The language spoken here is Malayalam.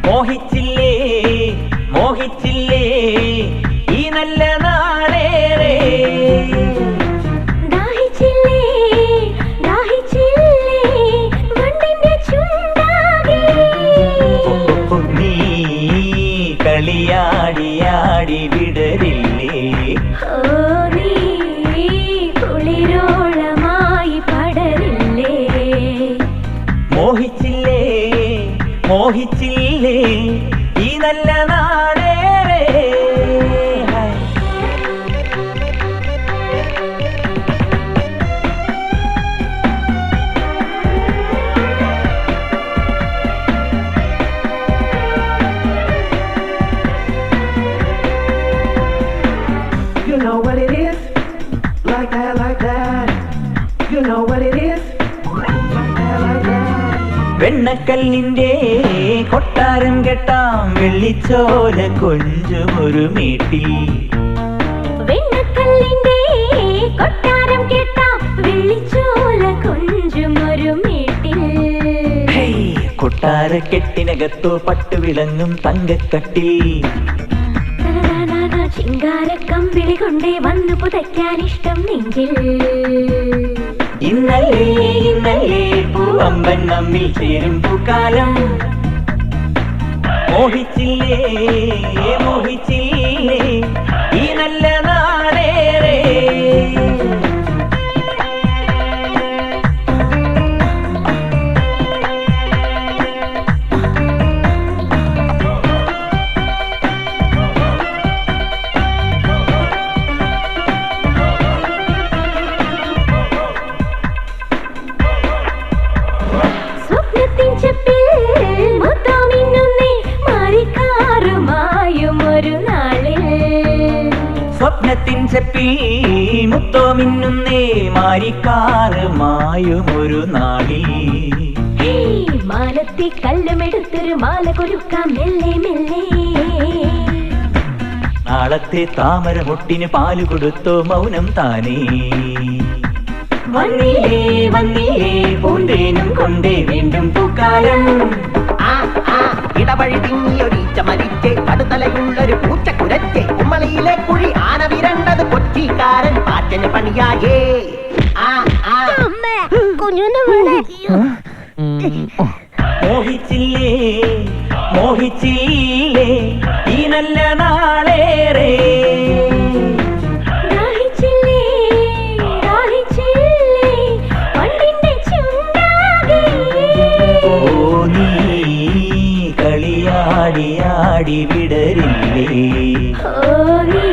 മോഹിച്ചില്ലേ മോഹിച്ചില്ലേ ഈ നല്ല നാളേറെ ദാഹിച്ചില്ലേ ദാഹിച്ചില്ലേ വണ്ടിന്റെ ചുണ്ടാകെ നീ കളിയാടിയാടി വിടരില്ലേ ഓ നീ കുളിരോളമായി പടരില്ലേ മോഹിച്ചില്ലേ മോഹിച്ചില്ലേ ഈ നല്ല നാളേറെ You know what it is, like that, like that. You know what it is, like that, like that. വെണ്ണക്കല്ലിന്റെ കൊട്ടാരം കെട്ടാം വെള്ളിച്ചോല കൊഞ്ചുമൊരു മേട്ടിൽ വെണ്ണക്കല്ലിന്റെ കൊട്ടാരം കേട്ടാം വെള്ളിച്ചോല കൊഞ്ചുമൊരു മേട്ടിൽ കൊട്ടാരക്കെട്ടിനകത്തോ പട്ടുവിളങ്ങും തങ്കക്കട്ടിൽ ചിങ്കാരക്കമ്പിളി കൊണ്ടേ വന്നു പുതയ്ക്കാൻ ഇഷ്ടം നെഞ്ചിൽ ഇന്നല്ലേ ഇന്നല്ലേ പൂവമ്പൻ നമ്മിൽ ചേരും പൂക്കാലം മോഹിച്ചില്ലേ മോഹിച്ചില്ലേ ഈ നല്ല നാളേറെ സ്വപ്നത്തിൻ ചെപ്പിൽ മുത്തമിന്നുന്നേ മാറിക്കാറുമായുമൊരു നാളിൽ സ്വപ്നത്തിൻ ചെപ്പിൽ മുത്തോ മിന്നുന്നേ മാരിക്കാറുമായുമൊരു നാളിൽ മാനത്തെ കല്ലുമെടുത്തൊരു മാല കൊരുക്കാം മെല്ലെ മെല്ലെ നാളത്തെ താമര മുട്ടിന് പാല് കൊടുത്തോ മൗനം താനേ വന്നില്ലേ വന്നില്ലേ പൂന്തേനും കൊണ്ടേ വീണ്ടും പൂക്കാലം ഇടവഴി തിങ്ങിയൊരീച്ച മരിച്ച് കടുതലയുള്ളൊരു പൂച്ച കുരച്ച് കുമ്മളിയിലെ കുഴി ആന വിരണ്ടത് കൊച്ചിക്കാരൻ പാറ്റന് പണിയായേ മോഹിച്ചില്ലേ മോഹിച്ചില്ലേ ഈ നല്ല നാളേറെ ദാഹിച്ചില്ലേ ദാഹിച്ചില്ലേ വണ്ടിന്റെ ചുണ്ടാകെ ഓ നീ കളിയാടിയാടി വിടരില്ലേ ഓ നീ